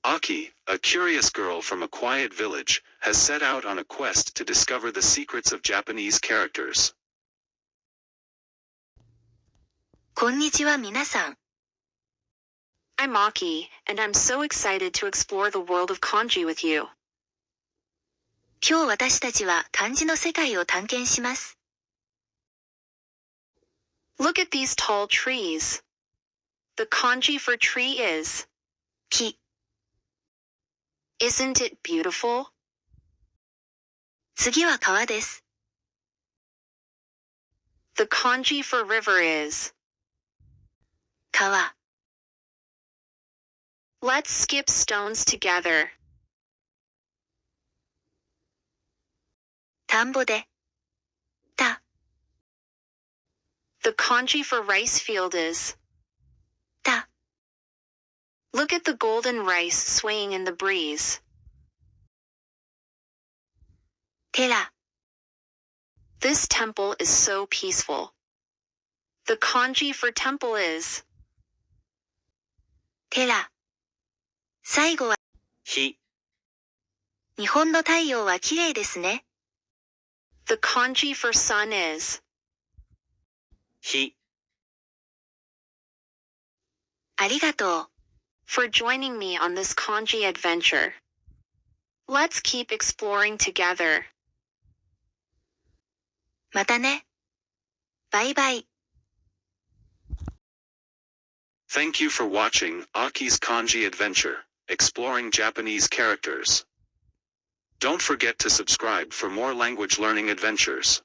Aki, a curious girl from a quiet village, has set out on a quest to discover the secrets of Japanese characters. こんにちは皆さん。I'm Aki, and I'm so excited to explore the world of kanji with you. 今日私たちは漢字の世界を探検します。Look at these tall trees. The kanji for tree is 木。Isn't it beautiful? 次は川です。The kanji for river is 川。Let's skip stones together. 田んぼで。田。The kanji for rice field is 田。Look at the golden rice swaying in the breeze. 寺。This temple is so peaceful. The kanji for temple is 寺。最後は日。日本の太陽は綺麗ですね。The kanji for sun is 日。ありがとう。for joining me on this kanji adventure. Let's keep exploring together. またね。バイバイ。Thank you for watching Aki's Kanji Adventure, exploring Japanese characters. Don't forget to subscribe for more language learning adventures.